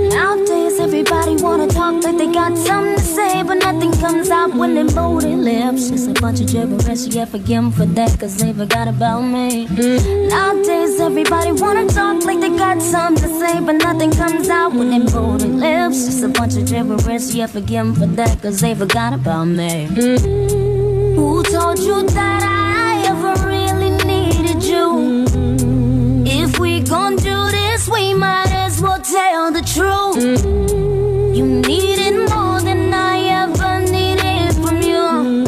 Nowadays everybody wanna talk like they got something to say, but nothing comes out when they mold their lips. It's a bunch of gibberish, yeah, forgive them for that, cause they forgot about me. Nowadays everybody wanna talk like they got something to say, but nothing comes out when they mold their lips. It's a bunch of gibberish, yeah, forgive them for that, cause they forgot about me. Who told you that I ever really needed you? If we gon' do this, we might as well tell the truth. You needed more than I ever needed from you.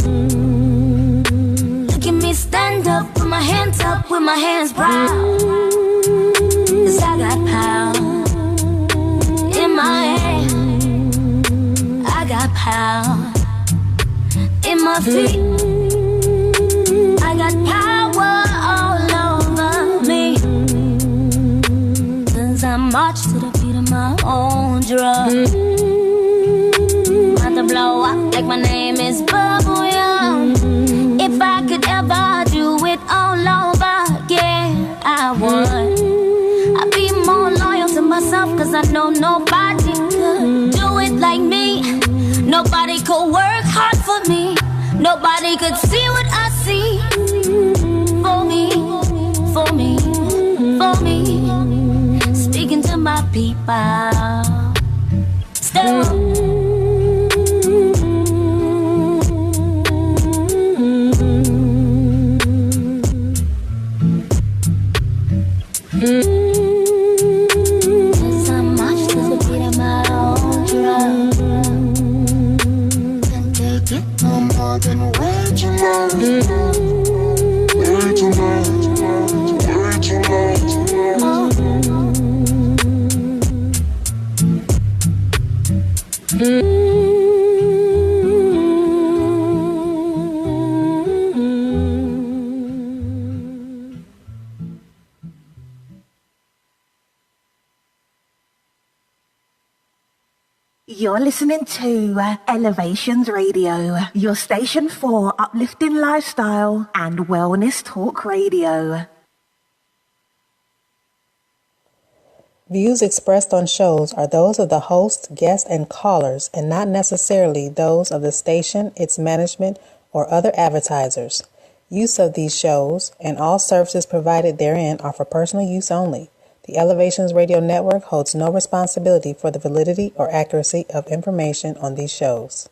Look at me stand up with my hands up, with my hands proud. Cause I got power in my hand. I got power in my feet. I got power all over me. Cause I march to the beat of my own drum. About to blow up like my name is Bubble Young. If I could ever do it all over again, I would. I'd be more loyal to myself, cause I know nobody could do it like me. Nobody could work hard for me. Nobody could see what I see. For me, for me, for me. Speaking to my people. Still. Cause I march to the beat of my own drum. Can't take it no more than way too long. Way too long, way too long. You're listening to Elevations Radio, your station for uplifting lifestyle and wellness talk radio. Views expressed on shows are those of the host, guests, and callers, and not necessarily those of the station, its management, or other advertisers. Use of these shows and all services provided therein are for personal use only. The Elevations Radio Network holds no responsibility for the validity or accuracy of information on these shows.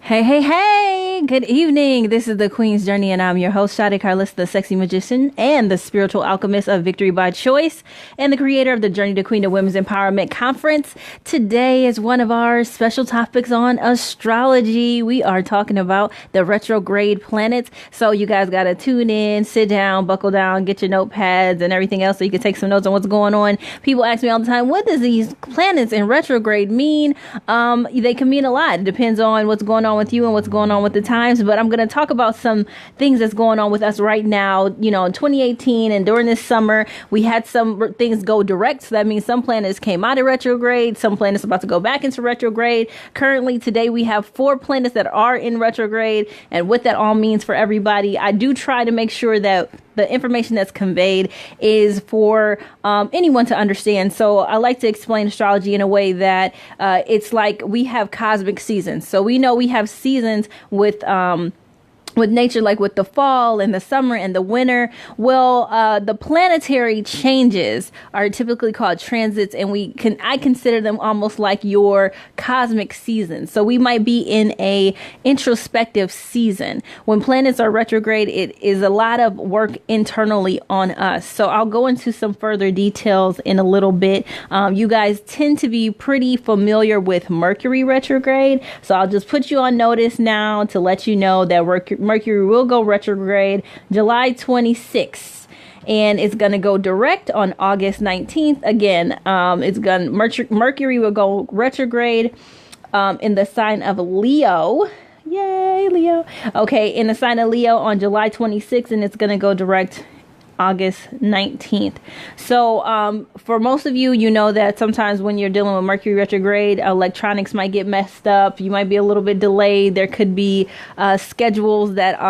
Hey, good evening. This is the Queen's Journey, and I'm your host, Shadi Carlis, the sexy magician and the spiritual alchemist of Victory by Choice, and the creator of the Journey to Queen to Women's Empowerment Conference. Today is one of our special topics on astrology. We are talking about the retrograde planets. So you guys got to tune in, sit down, buckle down, get your notepads and everything else so you can take some notes on what's going on. People ask me all the time, what does these planets in retrograde mean? They can mean a lot. It depends on what's going on with you and what's going on with the times, but I'm going to talk about some things that's going on with us right now. You know, in 2018 and during this summer, we had some things go direct. So that means some planets came out of retrograde. Some planets about to go back into retrograde. Currently, today, we have 4 planets that are in retrograde, and what that all means for everybody. I do try to make sure that the information that's conveyed is for anyone to understand. So I like to explain astrology in a way that it's like we have cosmic seasons. So we know we have seasons with nature, like with the fall and the summer and the winter. Well, the planetary changes are typically called transits, and I consider them almost like your cosmic seasons. So we might be in a introspective season. When planets are retrograde, it is a lot of work internally on us. So I'll go into some further details in a little bit. You guys tend to be pretty familiar with Mercury retrograde. So I'll just put you on notice now to let you know that Mercury will go retrograde July 26th. And it's going to go direct on August 19th. Again, Mercury will go retrograde in the sign of Leo. Yay, Leo. Okay, in the sign of Leo on July 26th, and it's going to go direct August 19th. So for most of you, you know that sometimes when you're dealing with Mercury retrograde, electronics might get messed up. You might be a little bit delayed. There could be schedules that,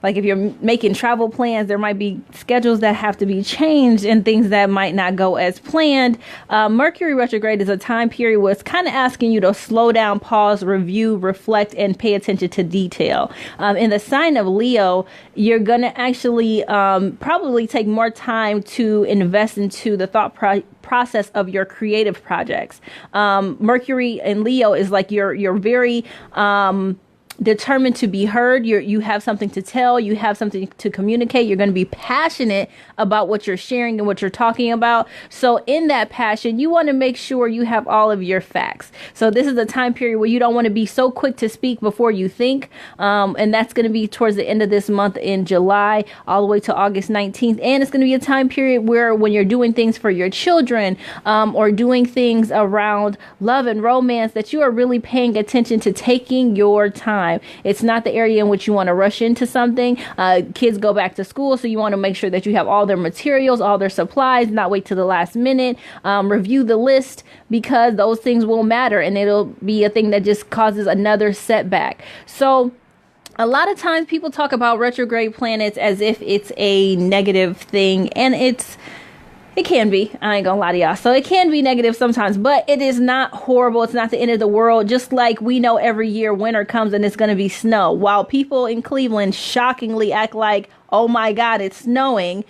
like if you're making travel plans, there might be schedules that have to be changed and things that might not go as planned. Mercury retrograde is a time period where it's kind of asking you to slow down, pause, review, reflect, and pay attention to detail. In the sign of Leo, you're going to actually probably take more time to invest into the thought process of your creative projects. Mercury in Leo is like you're very determined to be heard. You have something to tell. You have something to communicate. You're going to be passionate about what you're sharing and what you're talking about. So in that passion, you want to make sure you have all of your facts. So this is a time period where you don't want to be so quick to speak before you think. And that's going to be towards the end of this month in July, all the way to August 19th. And it's going to be a time period where when you're doing things for your children, or doing things around love and romance, that you are really paying attention to taking your time. It's not the area in which you want to rush into something. Kids go back to school, so you want to make sure that you have all their materials, all their supplies, not wait to the last minute. Review the list, because those things will matter, and it'll be a thing that just causes another setback. So a lot of times people talk about retrograde planets as if it's a negative thing, and it can be. I ain't gonna lie to y'all. So it can be negative sometimes, but it is not horrible. It's not the end of the world. Just like we know every year winter comes and it's going to be snow. While people in Cleveland shockingly act like, oh my God, it's snowing.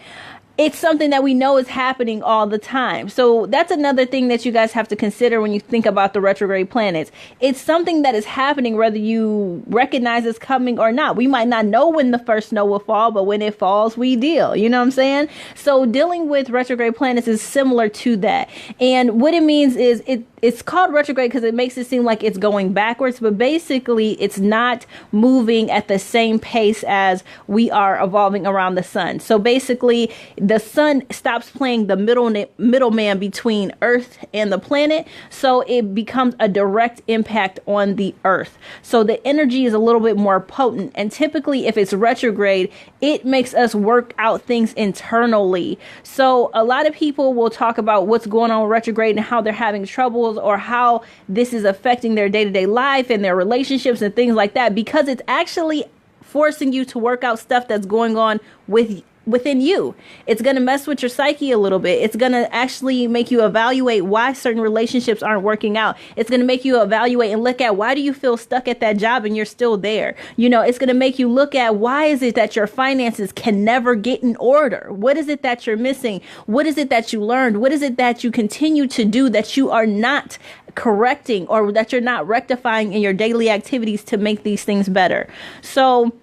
It's something that we know is happening all the time. So that's another thing that you guys have to consider when you think about the retrograde planets. It's something that is happening whether you recognize it's coming or not. We might not know when the first snow will fall, but when it falls, we deal. You know what I'm saying? So dealing with retrograde planets is similar to that. And what it means is it's called retrograde because it makes it seem like it's going backwards, but basically it's not moving at the same pace as we are evolving around the sun. So basically the sun stops playing the middleman between Earth and the planet. So it becomes a direct impact on the Earth. So the energy is a little bit more potent. And typically if it's retrograde, it makes us work out things internally. So a lot of people will talk about what's going on with retrograde and how they're having trouble, or how this is affecting their day-to-day life and their relationships and things like that, because it's actually forcing you to work out stuff that's going on within you. It's going to mess with your psyche a little bit. It's going to actually make you evaluate why certain relationships aren't working out. It's going to make you evaluate and look at why do you feel stuck at that job and you're still there. You know, it's going to make you look at why is it that your finances can never get in order? What is it that you're missing? What is it that you learned? What is it that you continue to do that you are not correcting, or that you're not rectifying in your daily activities to make these things better? So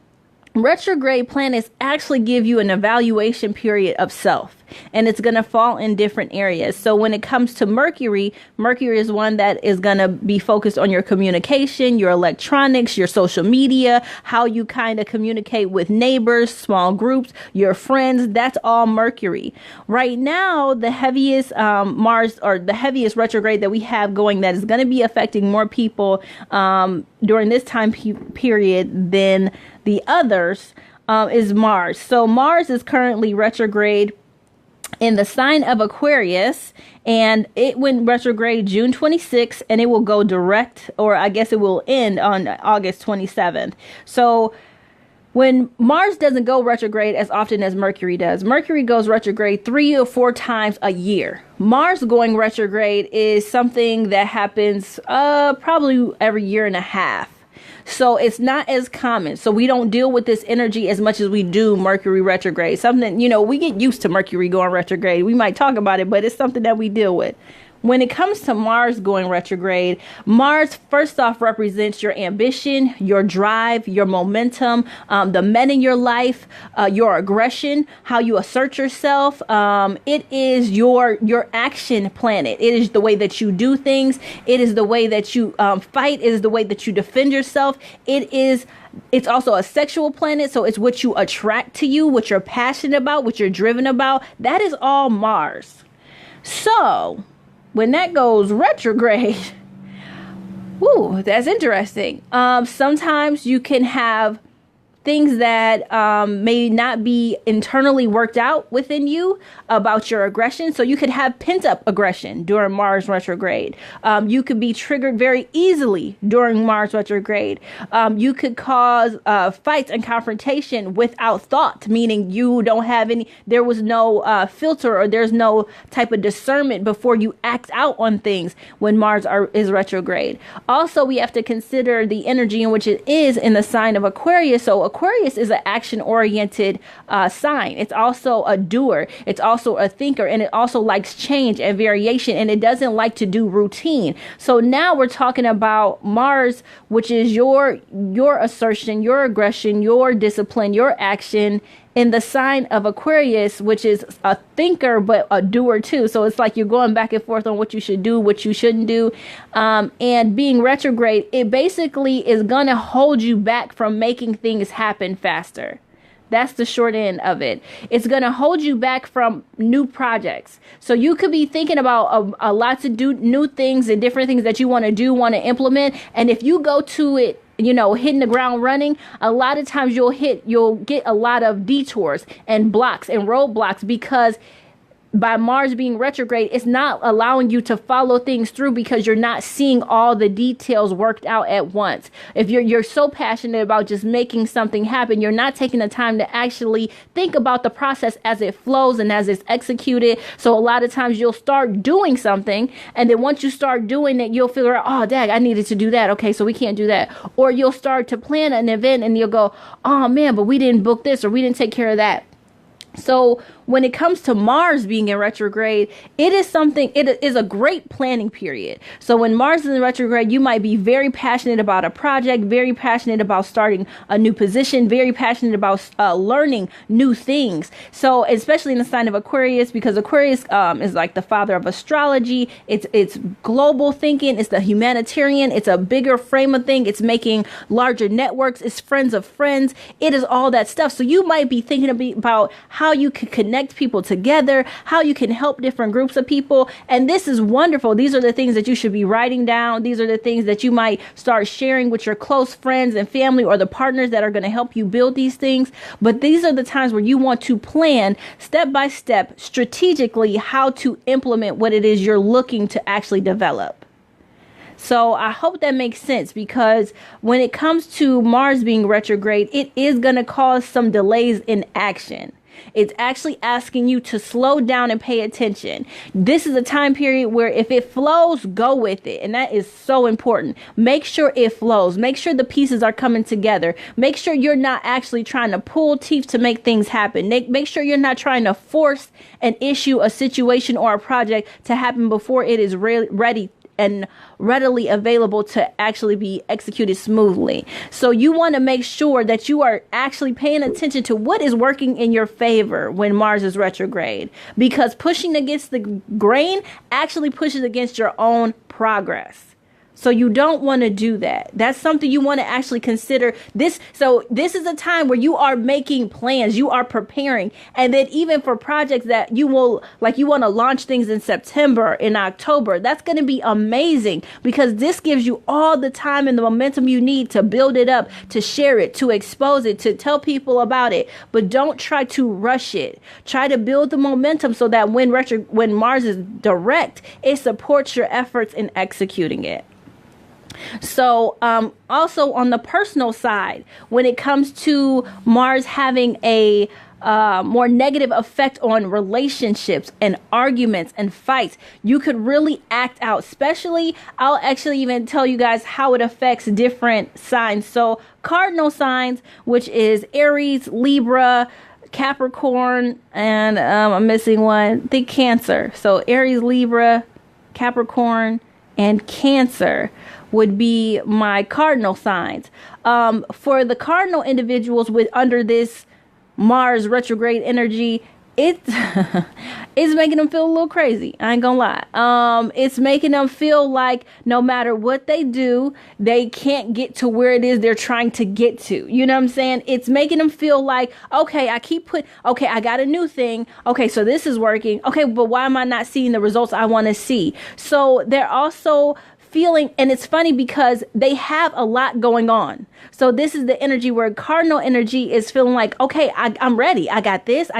retrograde planets actually give you an evaluation period of self, and it's going to fall in different areas. So when it comes to Mercury is one that is going to be focused on your communication, your electronics, your social media, how you kind of communicate with neighbors, small groups, your friends. That's all Mercury. Right now, the heaviest Mars, or the heaviest retrograde that we have going, that is going to be affecting more people during this time period than the others, is Mars. So Mars is currently retrograde in the sign of Aquarius, and it went retrograde June 26th, and it will go direct, or I guess it will end on August 27th. So when Mars doesn't go retrograde as often as Mercury does, Mercury goes retrograde 3 or 4 times a year. Mars going retrograde is something that happens probably every year and a half. So it's not as common. So we don't deal with this energy as much as we do Mercury retrograde. Something, you know, we get used to Mercury going retrograde. We might talk about it, but it's something that we deal with. when it comes to Mars going retrograde, Mars first off represents your ambition, your drive, your momentum, the men in your life, your aggression, how you assert yourself. It is your action planet. It is the way that you do things. It is the way that you fight. It is the way that you defend yourself. It's also a sexual planet, so it's what you attract to you, what you're passionate about, what you're driven about. That is all Mars. So when that goes retrograde, woo, that's interesting. Sometimes you can have things that may not be internally worked out within you about your aggression. So you could have pent up aggression during Mars retrograde. You could be triggered very easily during Mars retrograde. You could cause fights and confrontation without thought, meaning you don't have there was no filter, or there's no type of discernment before you act out on things when Mars is retrograde. Also, we have to consider the energy in which it is in the sign of Aquarius. So Aquarius is an action-oriented sign. It's also a doer. It's also a thinker, and it also likes change and variation, and it doesn't like to do routine. So now we're talking about Mars, which is your assertion, your aggression, your discipline, your action, in the sign of Aquarius, which is a thinker but a doer too. So it's like you're going back and forth on what you should do, what you shouldn't do. And being retrograde, it basically is going to hold you back from making things happen faster. That's the short end of it. It's going to hold you back from new projects. So you could be thinking about lots of new things and different things that you want to do, want to implement. And if you go to it, hitting the ground running, a lot of times you'll get a lot of detours and blocks and roadblocks, because by Mars being retrograde, it's not allowing you to follow things through because you're not seeing all the details worked out at once. If you're so passionate about just making something happen, you're not taking the time to actually think about the process as it flows and as it's executed. So a lot of times you'll start doing something, and then once you start doing it, you'll figure out, oh, dang, I needed to do that. Okay, so we can't do that. Or you'll start to plan an event and you'll go, oh man, but we didn't book this, or we didn't take care of that. So when it comes to Mars being in retrograde, it is a great planning period. So when Mars is in retrograde, you might be very passionate about a project, very passionate about starting a new position, very passionate about learning new things. So especially in the sign of Aquarius, because Aquarius is like the father of astrology. It's global thinking. It's the humanitarian. It's a bigger frame of thing. It's making larger networks. It's friends of friends. It is all that stuff. So you might be thinking about how you could connect people together, how you can help different groups of people. And this is wonderful. These are the things that you should be writing down. These are the things that you might start sharing with your close friends and family, or the partners that are going to help you build these things. But these are the times where you want to plan step by step, strategically, how to implement what it is you're looking to actually develop. So I hope that makes sense, because when it comes to Mars being retrograde, it is going to cause some delays in action. It's actually asking you to slow down and pay attention. This is a time period where if it flows, go with it. And that is so important. Make sure it flows. Make sure the pieces are coming together. Make sure you're not actually trying to pull teeth to make things happen. Make sure you're not trying to force an issue, a situation, or a project to happen before it is ready and readily available to actually be executed smoothly. So you want to make sure that you are actually paying attention to what is working in your favor when Mars is retrograde, because pushing against the grain actually pushes against your own progress. So you don't want to do that. That's something you want to actually consider. So this is a time where you are making plans, you are preparing. And then even for projects that you want to launch things in September, in October, that's going to be amazing, because this gives you all the time and the momentum you need to build it up, to share it, to expose it, to tell people about it. But don't try to rush it. Try to build the momentum so that when Mars is direct, it supports your efforts in executing it. So also on the personal side, when it comes to Mars having a more negative effect on relationships and arguments and fights, you could really act out. Especially, I'll actually even tell you guys how it affects different signs. So cardinal signs, which is Aries, Libra, Capricorn, and I'm missing one, I think Cancer. So Aries, Libra, Capricorn, and Cancer would be my cardinal signs. For the cardinal individuals with under this Mars retrograde energy, it's it's making them feel a little crazy. I ain't gonna lie. It's making them feel like no matter what they do, they can't get to where it is they're trying to get to. You know what I'm saying? It's making them feel like, okay, I got a new thing. Okay, so this is working. Okay, but why am I not seeing the results I want to see? So they're also feeling, and it's funny because they have a lot going on. So this is the energy where cardinal energy is feeling like, okay, I'm ready. I got this.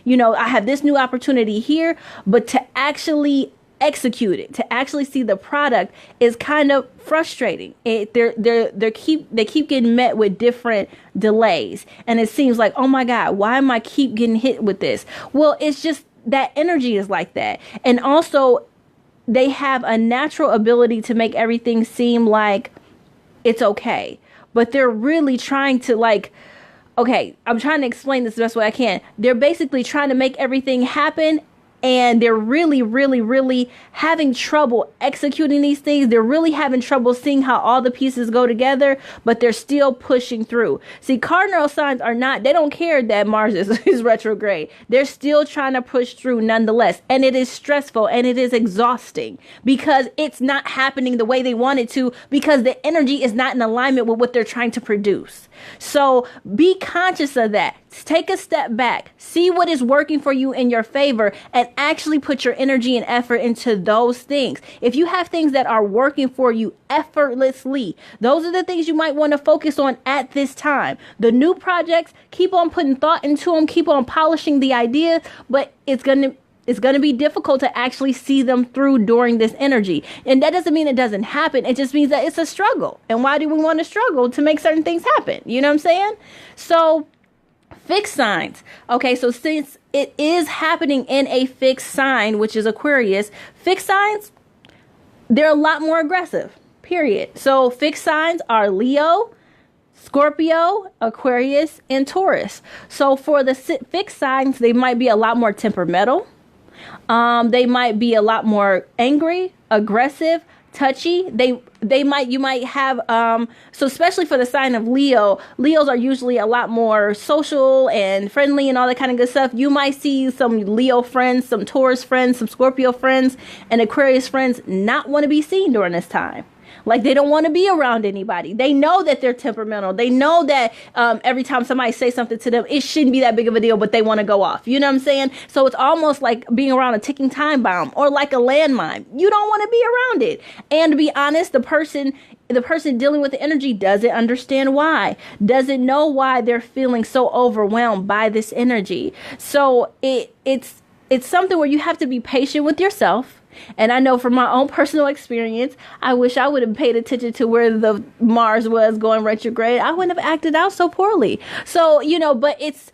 You know, I have this new opportunity here, but to actually execute it, to actually see the product is kind of frustrating. They keep getting met with different delays, and it seems like, oh my God, why am I keep getting hit with this? Well, it's just that energy is like that, and also they have a natural ability to make everything seem like it's okay. But they're really trying to okay, I'm trying to explain this the best way I can. They're basically trying to make everything happen, and they're really, really, really having trouble executing these things. They're really having trouble seeing how all the pieces go together, but they're still pushing through. See, cardinal signs they don't care that Mars is retrograde. They're still trying to push through nonetheless. And it is stressful and it is exhausting because it's not happening the way they want it to, because the energy is not in alignment with what they're trying to produce. So be conscious of that. Take a step back, see what is working for you in your favor, and actually put your energy and effort into those things. If you have things that are working for you effortlessly, those are the things you might want to focus on at this time. The new projects, keep on putting thought into them, keep on polishing the idea, but it's going to be difficult to actually see them through during this energy. And that doesn't mean it doesn't happen. It just means that it's a struggle. And why do we want to struggle? To make certain things happen. You know what I'm saying? So fixed signs. Okay, so since it is happening in a fixed sign, which is Aquarius, fixed signs, they're a lot more aggressive, period. So fixed signs are Leo, Scorpio, Aquarius, and Taurus. So for the fixed signs, they might be a lot more temperamental. They might be a lot more angry, aggressive, touchy. You might have, so especially for the sign of Leo, Leos are usually a lot more social and friendly and all that kind of good stuff. You might see some Leo friends, some Taurus friends, some Scorpio friends, and Aquarius friends not want to be seen during this time. Like, they don't want to be around anybody. They know that they're temperamental. They know that every time somebody says something to them, it shouldn't be that big of a deal, but they want to go off. You know what I'm saying? So it's almost like being around a ticking time bomb or like a landmine. You don't want to be around it. And to be honest, the person dealing with the energy doesn't understand why, doesn't know why they're feeling so overwhelmed by this energy. So it's something where you have to be patient with yourself. And I know from my own personal experience, I wish I would have paid attention to where the Mars was going retrograde. I wouldn't have acted out so poorly. So, but it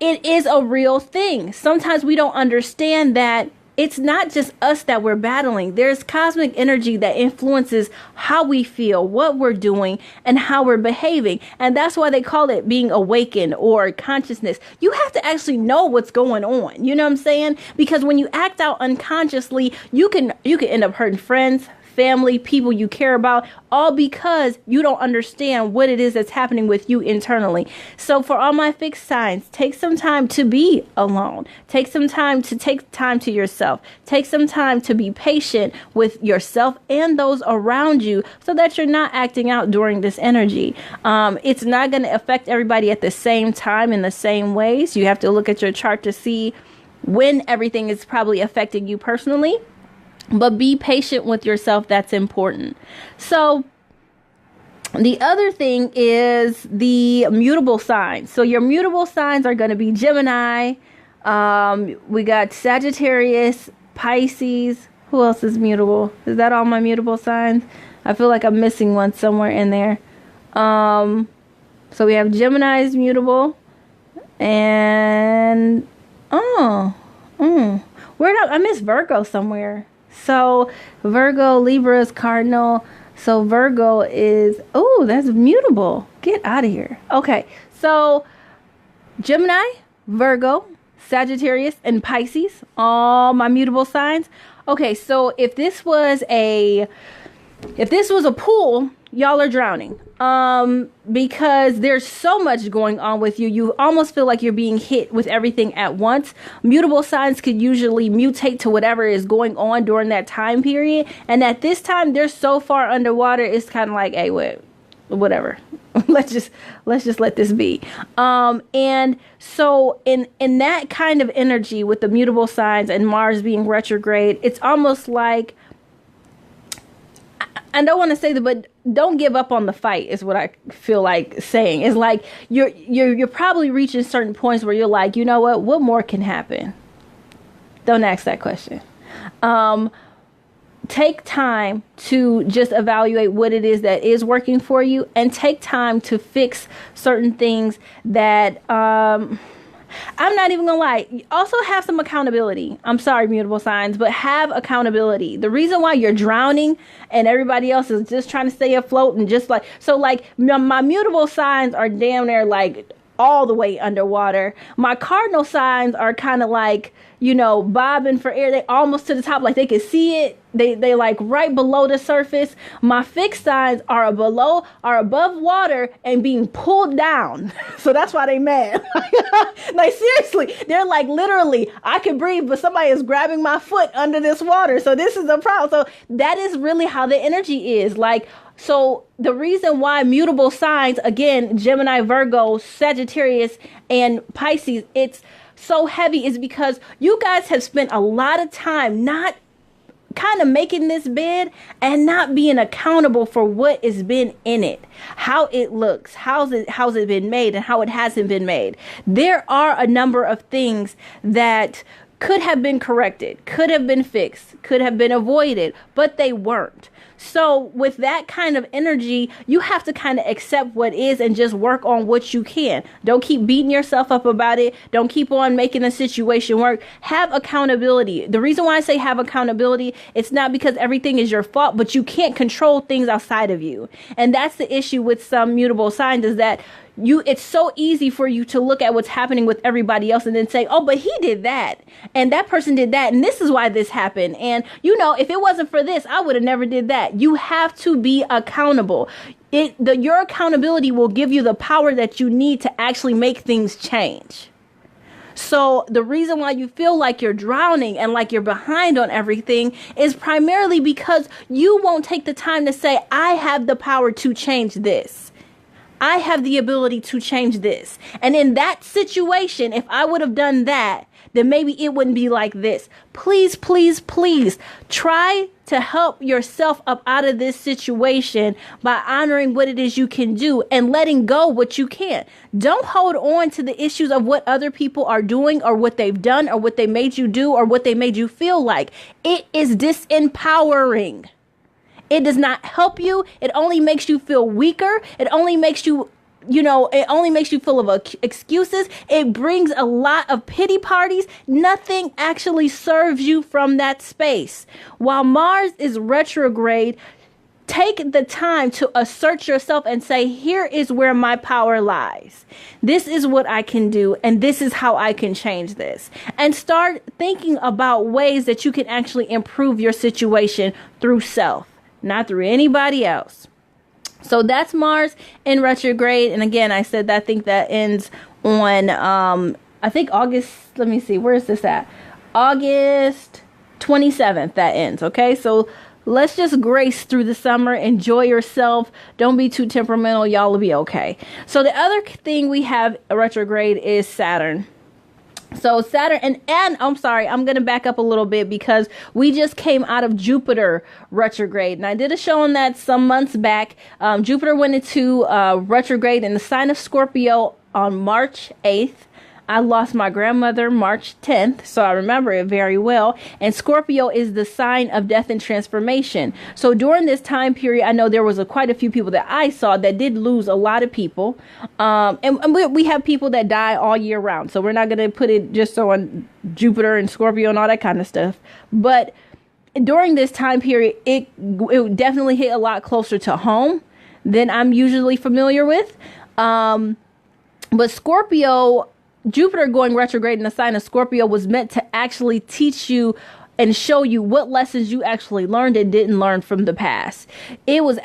is a real thing. Sometimes we don't understand that it's not just us that we're battling. There's cosmic energy that influences how we feel, what we're doing, and how we're behaving. And that's why they call it being awakened or consciousness. You have to actually know what's going on. You know what I'm saying? Because when you act out unconsciously, you can end up hurting friends, family, people you care about, all because you don't understand what it is that's happening with you internally. So for all my fixed signs, take some time to be alone. Take some time to yourself. Take some time to be patient with yourself and those around you so that you're not acting out during this energy. It's not going to affect everybody at the same time in the same ways. You have to look at your chart to see when everything is probably affecting you personally. But be patient with yourself. That's important. So the other thing is the mutable signs. So your mutable signs are going to be Gemini. We got Sagittarius, Pisces. Who else is mutable? Is that all my mutable signs? I feel like I'm missing one somewhere in there. So we have Gemini is mutable. And I miss Virgo somewhere. So Virgo, Libra is cardinal. So Virgo is, that's mutable. Get out of here. Okay. So Gemini, Virgo, Sagittarius, and Pisces, all my mutable signs, Okay, so if this was a pool, y'all are drowning. Because there's so much going on with you. You almost feel like you're being hit with everything at once. Mutable signs could usually mutate to whatever is going on during that time period. And at this time, they're so far underwater, it's kind of like, hey, whatever. let's just let this be. And so in that kind of energy with the mutable signs and Mars being retrograde, it's almost like, I don't want to say that, but don't give up on the fight is what I feel like saying. It's like you're probably reaching certain points where you're like, you know what more can happen? Don't ask that question. Take time to just evaluate what it is that is working for you, and take time to fix certain things that, I'm not even gonna lie. Also have some accountability. I'm sorry, mutable signs, but have accountability. The reason why you're drowning and everybody else is just trying to stay afloat and just like, so like my mutable signs are damn near like all the way underwater. My cardinal signs are kind of like, bobbing for air. They almost to the top, like they can see it. They like right below the surface. My fixed signs are above water and being pulled down. So that's why they mad. Like seriously, they're like literally, I can breathe, but somebody is grabbing my foot under this water. So this is a problem. So that is really how the energy is. Like, so the reason why mutable signs, again, Gemini, Virgo, Sagittarius, and Pisces, it's so heavy is because you guys have spent a lot of time not kind of making this bed and not being accountable for what has been in it, how it looks, how's it been made, and how it hasn't been made. There are a number of things that could have been corrected, could have been fixed, could have been avoided, but they weren't. So with that kind of energy, you have to kind of accept what is and just work on what you can. Don't keep beating yourself up about it. Don't keep on making the situation work. Have accountability. The reason why I say have accountability, it's not because everything is your fault, but you can't control things outside of you. And that's the issue with some mutable signs, is that it's so easy for you to look at what's happening with everybody else and then say, oh, but he did that and that person did that, and this is why this happened. And if it wasn't for this, I would have never did that. You have to be accountable. Your accountability will give you the power that you need to actually make things change. So the reason why you feel like you're drowning and like you're behind on everything is primarily because you won't take the time to say, I have the power to change this. I have the ability to change this. And in that situation, if I would have done that, then maybe it wouldn't be like this. Please, please, please try to help yourself up out of this situation by honoring what it is you can do and letting go what you can't. Don't hold on to the issues of what other people are doing or what they've done or what they made you do or what they made you feel like. It is disempowering. It does not help you. It only makes you feel weaker. It only makes you, it only makes you full of excuses. It brings a lot of pity parties. Nothing actually serves you from that space. While Mars is retrograde, take the time to assert yourself and say, here is where my power lies. This is what I can do, and this is how I can change this. And start thinking about ways that you can actually improve your situation through self, not through anybody else. So that's Mars in retrograde. And again, I said that I think that ends on, I think August, let me see, where is this at? August 27th, that ends. Okay, so let's just grace through the summer. Enjoy yourself. Don't be too temperamental. Y'all will be okay. So the other thing we have a retrograde is Saturn. So Saturn, and I'm sorry, I'm going to back up a little bit because we just came out of Jupiter retrograde. And I did a show on that some months back. Jupiter went into retrograde in the sign of Scorpio on March 8th. I lost my grandmother March 10th, so I remember it very well. And Scorpio is the sign of death and transformation. So during this time period, I know there was quite a few people that I saw that did lose a lot of people. And we have people that die all year round. So we're not going to put it just so on Jupiter and Scorpio and all that kind of stuff. But during this time period, it definitely hit a lot closer to home than I'm usually familiar with. But Scorpio, Jupiter going retrograde in the sign of Scorpio was meant to actually teach you and show you what lessons you actually learned and didn't learn from the past. It was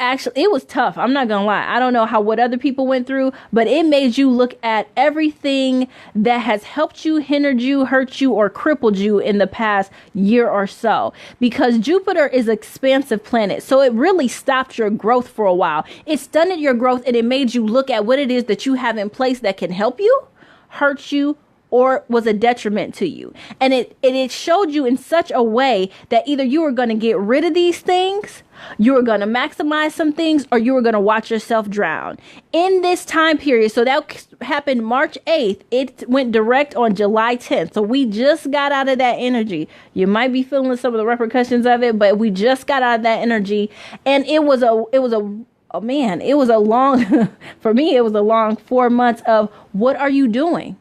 tough. I'm not gonna lie. I don't know what other people went through, but it made you look at everything that has helped you, hindered you, hurt you, or crippled you in the past year or so. Because Jupiter is an expansive planet, so it really stopped your growth for a while. It stunted your growth, and it made you look at what it is that you have in place that can help you, hurt you, or was a detriment to you. And it showed you in such a way that either you were going to get rid of these things, you were going to maximize some things, or you were going to watch yourself drown. In this time period, so that happened March 8th, it went direct on July 10th. So we just got out of that energy. You might be feeling some of the repercussions of it, but we just got out of that energy. And it was a long, for me, it was a long 4 months of what are you doing?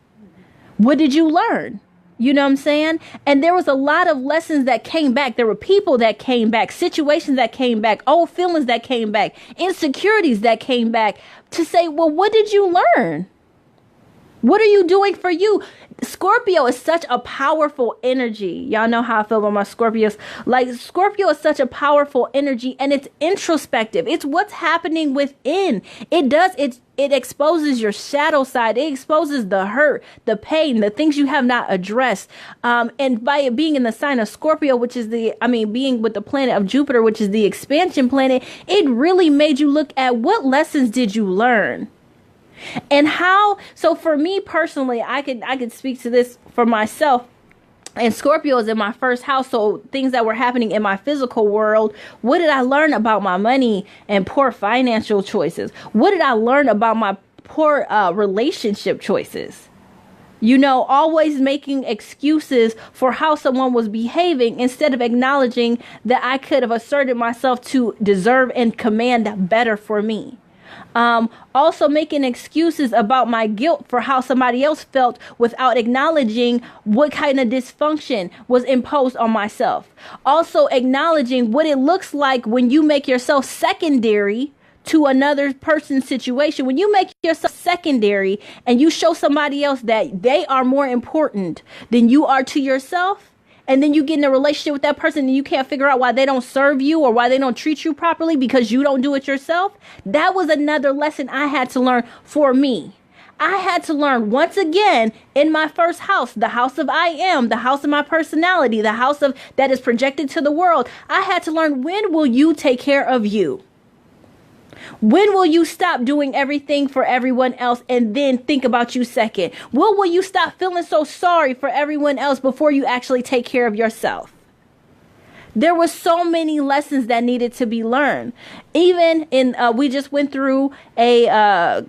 What did you learn? You know what I'm saying? And there was a lot of lessons that came back. There were people that came back, situations that came back, old feelings that came back, insecurities that came back to say, well, what did you learn? What are you doing for you? Scorpio is such a powerful energy. Y'all know how I feel about my Scorpios. Like, Scorpio is such a powerful energy, and it's introspective. It's what's happening within. It exposes your shadow side. It exposes the hurt, the pain, the things you have not addressed. And by it being in the sign of Scorpio, being with the planet of Jupiter, which is the expansion planet, it really made you look at what lessons did you learn? And so for me personally, I could speak to this for myself. And Scorpio is in my first house, so things that were happening in my physical world. What did I learn about my money and poor financial choices? What did I learn about my poor relationship choices? You know, always making excuses for how someone was behaving instead of acknowledging that I could have asserted myself to deserve and command better for me. Also making excuses about my guilt for how somebody else felt without acknowledging what kind of dysfunction was imposed on myself. Also acknowledging what it looks like when you make yourself secondary to another person's situation. When you make yourself secondary and you show somebody else that they are more important than you are to yourself, and then you get in a relationship with that person and you can't figure out why they don't serve you or why they don't treat you properly because you don't do it yourself. That was another lesson I had to learn for me. I had to learn once again in my first house, the house of I am, the house of my personality, the house of that is projected to the world. I had to learn, when will you take care of you? When will you stop doing everything for everyone else and then think about you second? When will you stop feeling so sorry for everyone else before you actually take care of yourself? There were so many lessons that needed to be learned. Even we just went through a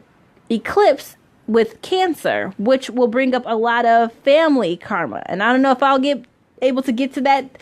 eclipse with Cancer, which will bring up a lot of family karma. And I don't know if I'll get able to get to that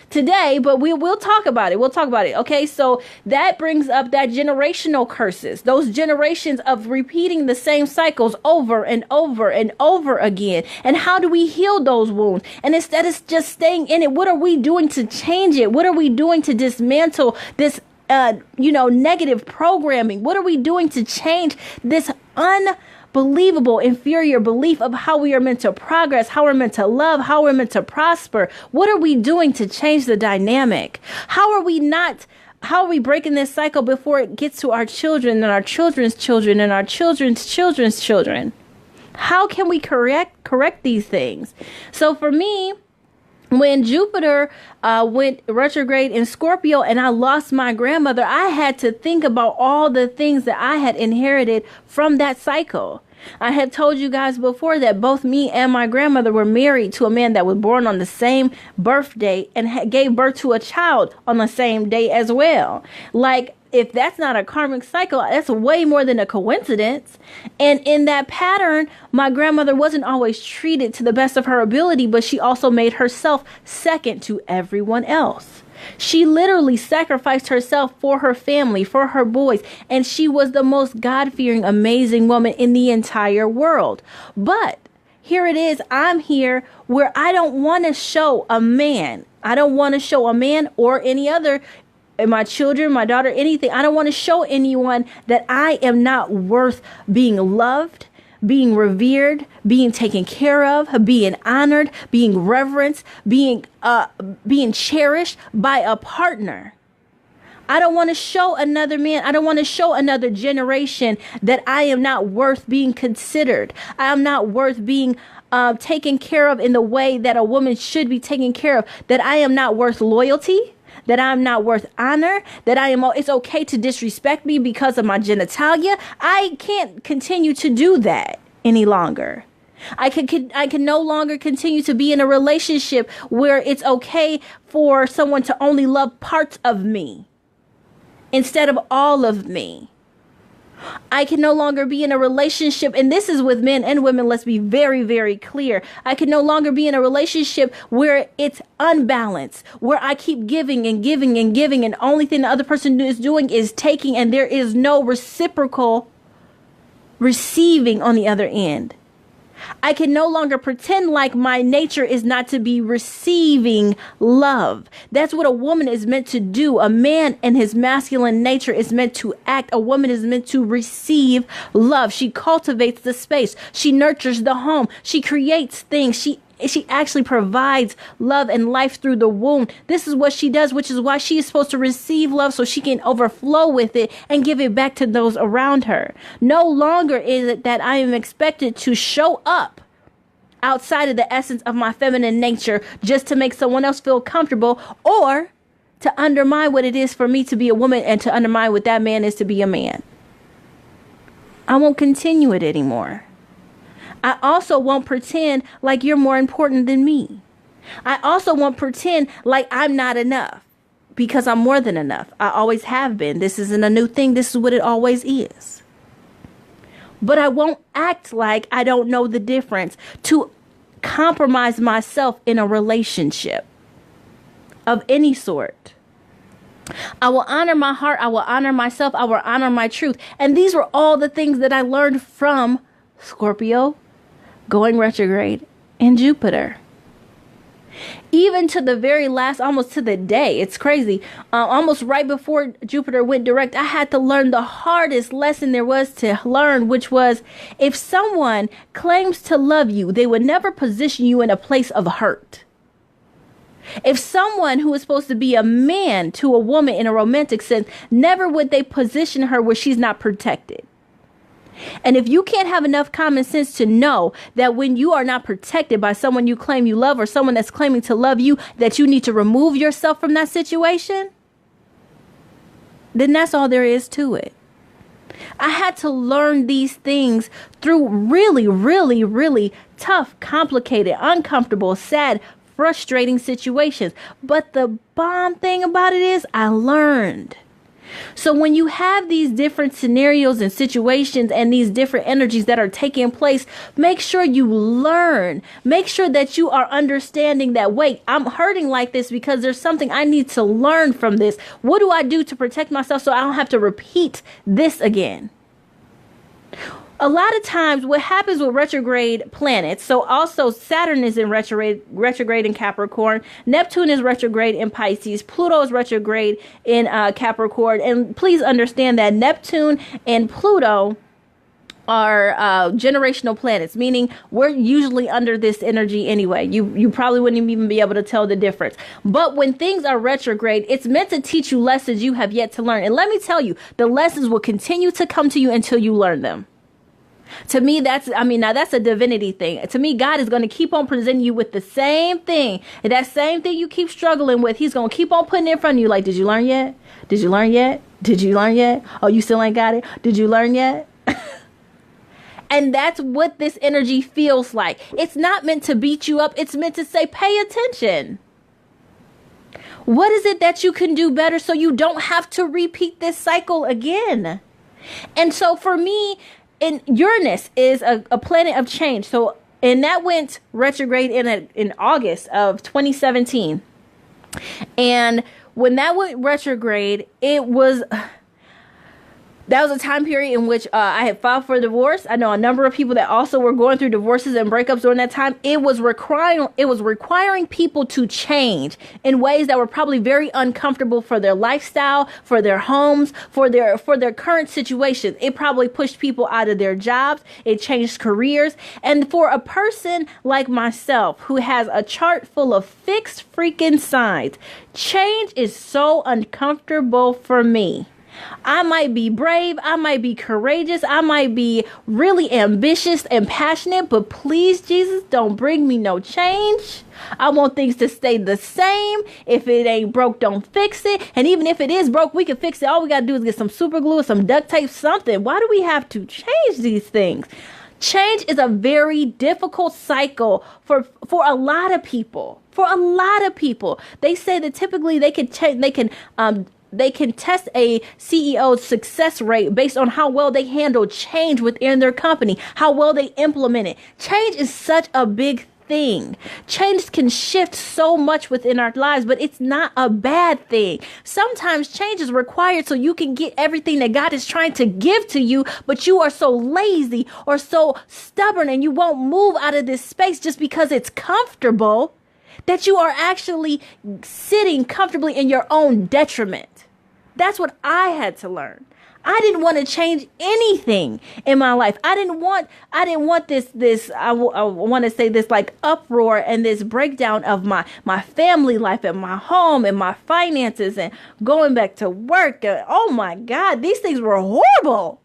today, but we'll talk about it. Okay, so that brings up that generational curses, those generations of repeating the same cycles over and over and over again. And how do we heal those wounds? And instead of just staying in it, what are we doing to change it? What are we doing to dismantle this negative programming? What are we doing to change this unbelievable inferior belief of how we are meant to progress, how we're meant to love, how we're meant to prosper? What are we doing to change the dynamic? How are we breaking this cycle before it gets to our children and our children's children and our children's children's children? How can we correct these things? So for me, when Jupiter went retrograde in Scorpio and I lost my grandmother, I had to think about all the things that I had inherited from that cycle. I had told you guys before that both me and my grandmother were married to a man that was born on the same birthday and gave birth to a child on the same day as well. Like, if that's not a karmic cycle, that's way more than a coincidence. And in that pattern, my grandmother wasn't always treated to the best of her ability, but she also made herself second to everyone else. She literally sacrificed herself for her family, for her boys, and she was the most God-fearing, amazing woman in the entire world. But here it is, I'm here where I don't want to show a man. I don't want to show a man or any other, my children, my daughter, anything. I don't want to show anyone that I am not worth being loved, being revered, being taken care of, being honored, being reverenced, being cherished by a partner. I don't want to show another man, I don't want to show another generation that I am not worth being considered. I am not worth being taken care of in the way that a woman should be taken care of, that I am not worth loyalty, that I'm not worth honor, that it's okay to disrespect me because of my genitalia. I can't continue to do that any longer. I can no longer continue to be in a relationship where it's okay for someone to only love parts of me instead of all of me. I can no longer be in a relationship, and this is with men and women, let's be very, very clear. I can no longer be in a relationship where it's unbalanced, where I keep giving and giving and giving, and the only thing the other person is doing is taking, and there is no reciprocal receiving on the other end. I can no longer pretend like my nature is not to be receiving love. That's what a woman is meant to do. A man in his masculine nature is meant to act. A woman is meant to receive love. She cultivates the space. She nurtures the home. She creates things. She actually provides love and life through the womb. This is what she does, which is why she is supposed to receive love so she can overflow with it and give it back to those around her. No longer is it that I am expected to show up outside of the essence of my feminine nature just to make someone else feel comfortable, or to undermine what it is for me to be a woman and to undermine what that man is to be a man. I won't continue it anymore. I also won't pretend like you're more important than me. I also won't pretend like I'm not enough, because I'm more than enough. I always have been. This isn't a new thing. This is what it always is. But I won't act like I don't know the difference to compromise myself in a relationship of any sort. I will honor my heart. I will honor myself. I will honor my truth. And these were all the things that I learned from Scorpio going retrograde and Jupiter. Even to the very last, almost to the day, it's crazy. Almost right before Jupiter went direct, I had to learn the hardest lesson there was to learn, which was, if someone claims to love you, they would never position you in a place of hurt. If someone who is supposed to be a man to a woman in a romantic sense, never would they position her where she's not protected. And if you can't have enough common sense to know that when you are not protected by someone you claim you love, or someone that's claiming to love you, that you need to remove yourself from that situation, then that's all there is to it. I had to learn these things through really, really, really tough, complicated, uncomfortable, sad, frustrating situations. But the bomb thing about it is I learned. So when you have these different scenarios and situations and these different energies that are taking place, make sure you learn. Make sure that you are understanding that, wait, I'm hurting like this because there's something I need to learn from this. What do I do to protect myself so I don't have to repeat this again? A lot of times what happens with retrograde planets, so also Saturn is in retrograde in Capricorn, Neptune is retrograde in Pisces, Pluto is retrograde in Capricorn. And please understand that Neptune and Pluto are generational planets, meaning we're usually under this energy anyway. You probably wouldn't even be able to tell the difference. But when things are retrograde, it's meant to teach you lessons you have yet to learn. And let me tell you, the lessons will continue to come to you until you learn them. To me, now that's a divinity thing. To me, God is going to keep on presenting you with the same thing. And that same thing you keep struggling with, he's going to keep on putting it in front of you. Like, did you learn yet? Did you learn yet? Did you learn yet? Oh, you still ain't got it? Did you learn yet? And that's what this energy feels like. It's not meant to beat you up. It's meant to say, pay attention. What is it that you can do better so you don't have to repeat this cycle again? And so for me, and Uranus is a planet of change. So, and that went retrograde in August of 2017. And when that went retrograde, it was That was a time period in which I had filed for divorce. I know a number of people that also were going through divorces and breakups during that time. It was requiring people to change in ways that were probably very uncomfortable for their lifestyle, for their homes, for their current situation. It probably pushed people out of their jobs. It changed careers. And for a person like myself who has a chart full of fixed freaking signs, change is so uncomfortable for me. I might be brave, I might be courageous, I might be really ambitious and passionate, but please, Jesus, don't bring me no change. I want things to stay the same. If it ain't broke, don't fix it. And even if it is broke, we can fix it. All we got to do is get some super glue or some duct tape, something. Why do we have to change these things? Change is a very difficult cycle for a lot of people. For a lot of people, they say that typically they can test a CEO's success rate based on how well they handle change within their company, how well they implement it. Change is such a big thing. Change can shift so much within our lives, but it's not a bad thing. Sometimes change is required so you can get everything that God is trying to give to you, but you are so lazy or so stubborn and you won't move out of this space just because it's comfortable, that you are actually sitting comfortably in your own detriment. That's what I had to learn. I didn't want to change anything in my life. I didn't want this I want to say this like uproar and this breakdown of my family life and my home and my finances and going back to work. Oh my God, these things were horrible.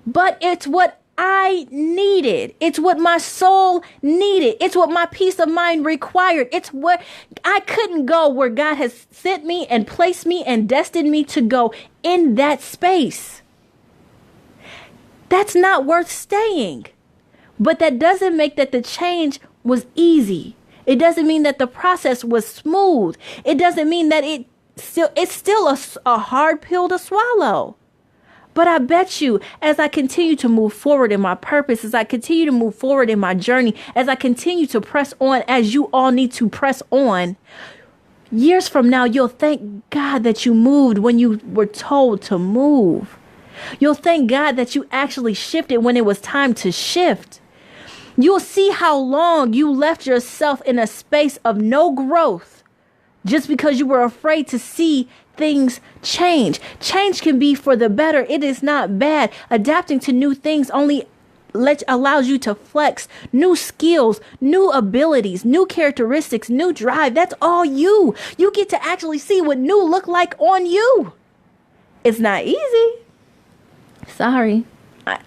But it's what I needed. It's what my soul needed. It's what my peace of mind required. It's what I couldn't go where God has sent me and placed me and destined me to go in that space. That's not worth staying. But that doesn't make that the change was easy. It doesn't mean that the process was smooth. It doesn't mean that it's still a hard pill to swallow. But I bet you, as I continue to move forward in my purpose, as I continue to move forward in my journey, as I continue to press on, as you all need to press on, years from now, you'll thank God that you moved when you were told to move. You'll thank God that you actually shifted when it was time to shift. You'll see how long you left yourself in a space of no growth just because you were afraid to see things change. Change can be for the better. It is not bad. Adapting to new things only allows you to flex new skills, new abilities, new characteristics, new drive. That's all you. You get to actually see what new look like on you. It's not easy. Sorry.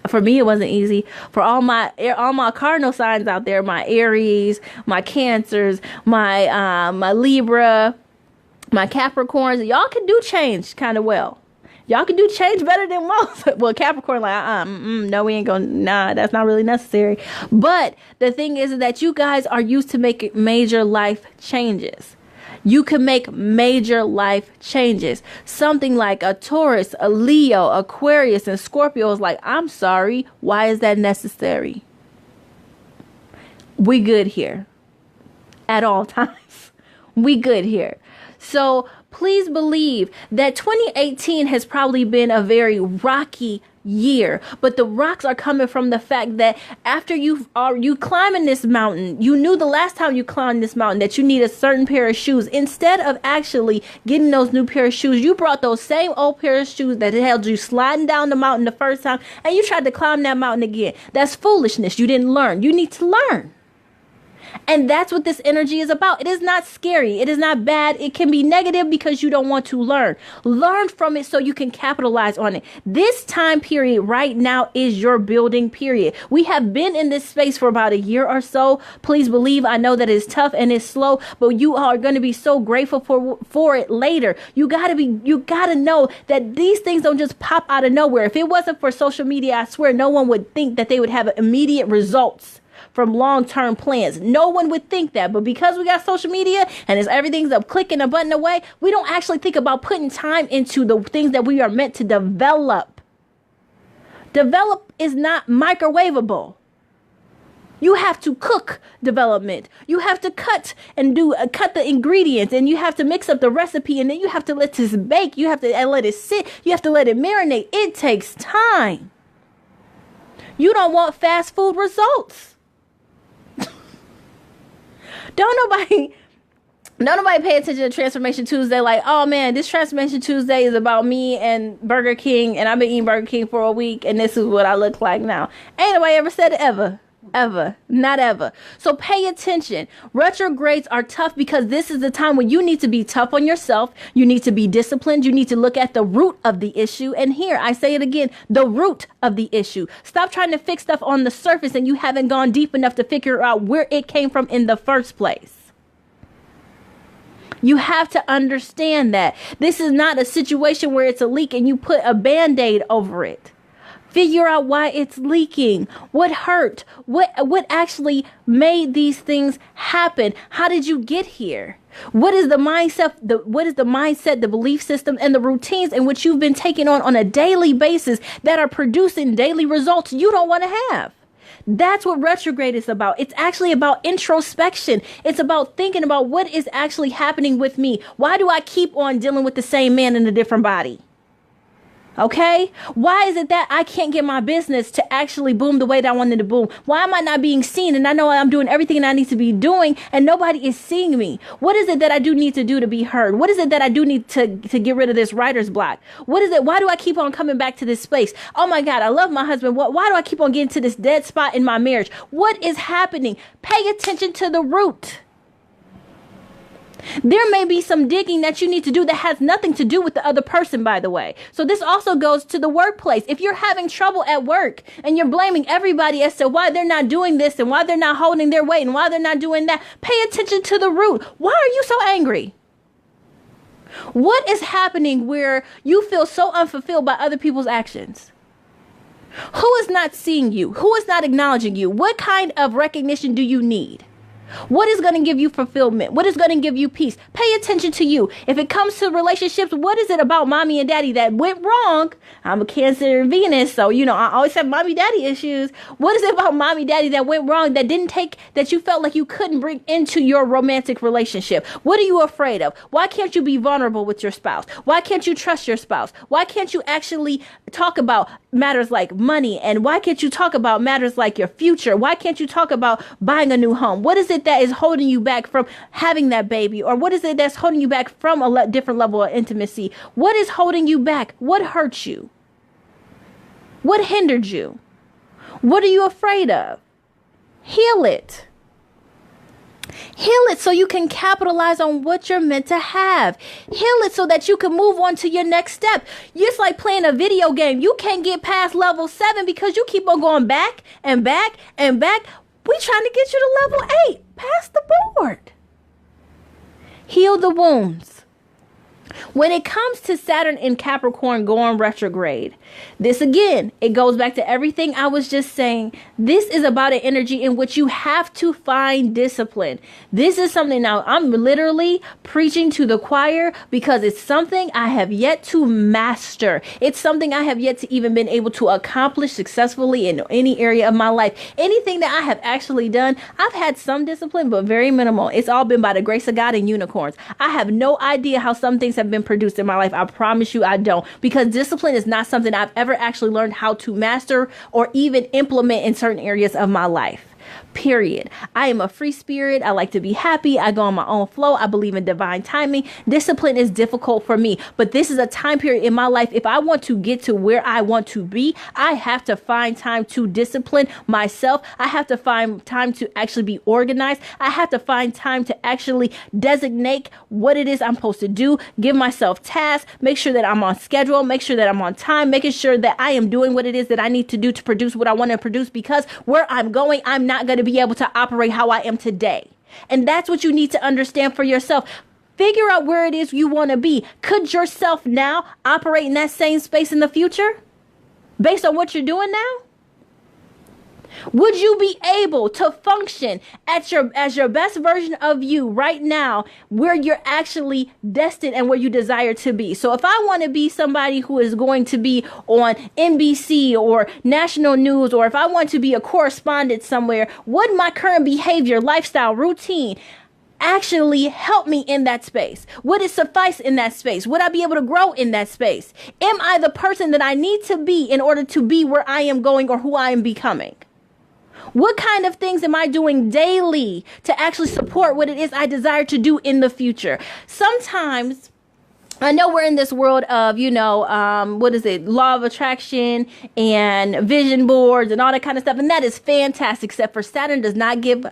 For me, it wasn't easy. For all my cardinal signs out there, my Aries, my Cancers, my Libra, my Capricorns, y'all can do change kind of well. Y'all can do change better than most. Well, Capricorn, like, no, we ain't gonna, nah, that's not really necessary. But the thing is that you guys are used to making major life changes. You can make major life changes. Something like a Taurus, a Leo, Aquarius, and Scorpio is like, I'm sorry, why is that necessary? We good here. At all times. We good here. So please believe that 2018 has probably been a very rocky year, but the rocks are coming from the fact that after you climbing this mountain, you knew the last time you climbed this mountain that you need a certain pair of shoes. Instead of actually getting those new pair of shoes, you brought those same old pair of shoes that held you sliding down the mountain the first time, and you tried to climb that mountain again. That's foolishness. You didn't learn. You need to learn. And that's what this energy is about. It is not scary. It is not bad. It can be negative because you don't want to learn. Learn from it so you can capitalize on it. This time period right now is your building period. We have been in this space for about a year or so. Please believe, I know that it's tough and it's slow, but you are going to be so grateful for it later. You gotta know that these things don't just pop out of nowhere. If it wasn't for social media, I swear no one would think that they would have immediate results from long-term plans. No one would think that, but because we got social media and everything's a click and a button away, we don't actually think about putting time into the things that we are meant to develop. Develop is not microwavable. You have to cook development. You have to cut the ingredients, and you have to mix up the recipe, and then you have to let this bake. You have to let it sit. You have to let it marinate. It takes time. You don't want fast food results. Don't nobody pay attention to Transformation Tuesday like, oh man, this Transformation Tuesday is about me and Burger King, and I've been eating Burger King for a week, and this is what I look like now. Ain't nobody ever said it ever. Ever. Not ever. So pay attention. Retrogrades are tough because this is the time when you need to be tough on yourself. You need to be disciplined. You need to look at the root of the issue. And here, I say it again, the root of the issue. Stop trying to fix stuff on the surface and you haven't gone deep enough to figure out where it came from in the first place. You have to understand that this is not a situation where it's a leak and you put a Band-Aid over it. Figure out why it's leaking. What hurt? What actually made these things happen? How did you get here? What is the mindset, the belief system, and the routines in which you've been taking on a daily basis that are producing daily results you don't want to have? That's what retrograde is about. It's actually about introspection. It's about thinking about what is actually happening with me. Why do I keep on dealing with the same man in a different body? Okay? Why is it that I can't get my business to actually boom the way that I wanted to boom? Why am I not being seen? And I know I'm doing everything that I need to be doing and nobody is seeing me. What is it that I do need to do to be heard? What is it that I do need to get rid of this writer's block? What is it? Why do I keep on coming back to this space? Oh my God, I love my husband. Why do I keep on getting to this dead spot in my marriage? What is happening? Pay attention to the root. There may be some digging that you need to do that has nothing to do with the other person, by the way. So this also goes to the workplace. If you're having trouble at work and you're blaming everybody as to why they're not doing this and why they're not holding their weight and why they're not doing that, pay attention to the root. Why are you so angry? What is happening where you feel so unfulfilled by other people's actions? Who is not seeing you? Who is not acknowledging you? What kind of recognition do you need? What is going to give you fulfillment? What is going to give you peace? Pay attention to you. If it comes to relationships, what is it about mommy and daddy that went wrong? I'm a Cancer and Venus, so, I always have mommy daddy issues. What is it about mommy daddy that went wrong that you felt like you couldn't bring into your romantic relationship? What are you afraid of? Why can't you be vulnerable with your spouse? Why can't you trust your spouse? Why can't you actually talk about matters like money? And why can't you talk about matters like your future? Why can't you talk about buying a new home? What is it that is holding you back from having that baby? Or what is it that's holding you back from a different level of intimacy? What is holding you back? What hurt you? What hindered you? What are you afraid of? Heal it. Heal it so you can capitalize on what you're meant to have. Heal it so that you can move on to your next step. It's like playing a video game. You can't get past level 7 because you keep on going back and back and back. We're trying to get you to level 8. Pass the board. Heal the wounds. When it comes to Saturn in Capricorn going retrograde, this again, it goes back to everything I was just saying. This is about an energy in which you have to find discipline. This is something now I'm literally preaching to the choir because it's something I have yet to master. It's something I have yet to even been able to accomplish successfully in any area of my life. Anything that I have actually done, I've had some discipline, but very minimal. It's all been by the grace of God and unicorns. I have no idea how some things have been produced in my life. I promise you I don't, because discipline is not something I've ever actually learned how to master or even implement in certain areas of my life. Period. I am a free spirit. I like to be happy. I go on my own flow. I believe in divine timing. Discipline is difficult for me, but this is a time period in my life. If I want to get to where I want to be, I have to find time to discipline myself. I have to find time to actually be organized. I have to find time to actually designate what it is I'm supposed to do, give myself tasks, make sure that I'm on schedule, make sure that I'm on time, making sure that I am doing what it is that I need to do to produce what I want to produce, because where I'm going, I'm not going to be able to operate how I am today. And that's what you need to understand for yourself. Figure out where it is you want to be. Could yourself now operate in that same space in the future based on what you're doing now? Would you be able to function at as your best version of you right now, where you're actually destined and where you desire to be? So if I want to be somebody who is going to be on NBC or national news, or if I want to be a correspondent somewhere, would my current behavior, lifestyle, routine actually help me in that space? Would it suffice in that space? Would I be able to grow in that space? Am I the person that I need to be in order to be where I am going or who I am becoming? What kind of things am I doing daily to actually support what it is I desire to do in the future? Sometimes I know we're in this world of, what is it? Law of attraction and vision boards and all that kind of stuff. And that is fantastic, except for Saturn does not give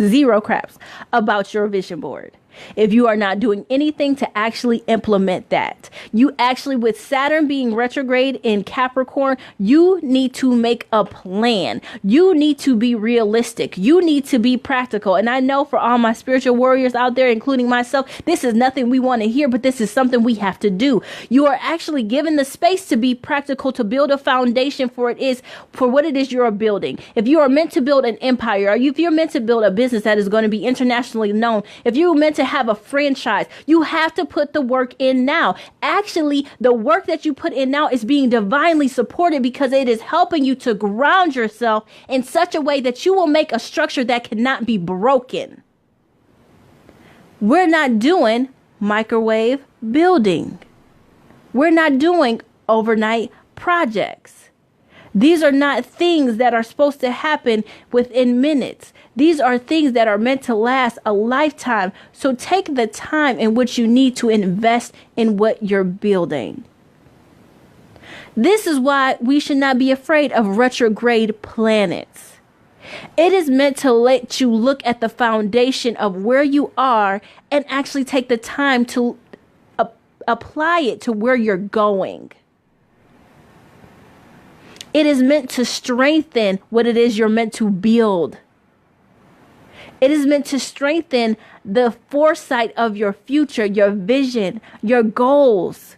zero craps about your vision board. If you are not doing anything to actually implement that, you actually, with Saturn being retrograde in Capricorn, you need to make a plan. You need to be realistic. You need to be practical. And I know for all my spiritual warriors out there, including myself, this is nothing we want to hear, but this is something we have to do. You are actually given the space to be practical, to build a foundation for what it is you're building. If you are meant to build an empire, or if you're meant to build a business that is going to be internationally known, if you're meant to have a franchise, you have to put the work in now. Actually, the work that you put in now is being divinely supported, because it is helping you to ground yourself in such a way that you will make a structure that cannot be broken. We're not doing microwave building. We're not doing overnight projects. These are not things that are supposed to happen within minutes. These are things that are meant to last a lifetime. So take the time in which you need to invest in what you're building. This is why we should not be afraid of retrograde planets. It is meant to let you look at the foundation of where you are and actually take the time to apply it to where you're going. It is meant to strengthen what it is you're meant to build. It is meant to strengthen the foresight of your future, your vision, your goals.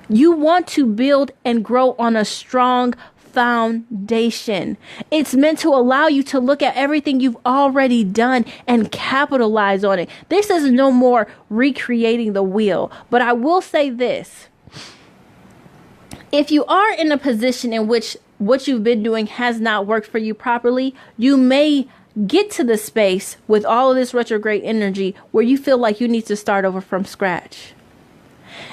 You want to build and grow on a strong foundation. It's meant to allow you to look at everything you've already done and capitalize on it. This is no more recreating the wheel. But I will say this. If you are in a position in which what you've been doing has not worked for you properly, you may get to the space with all of this retrograde energy where you feel like you need to start over from scratch.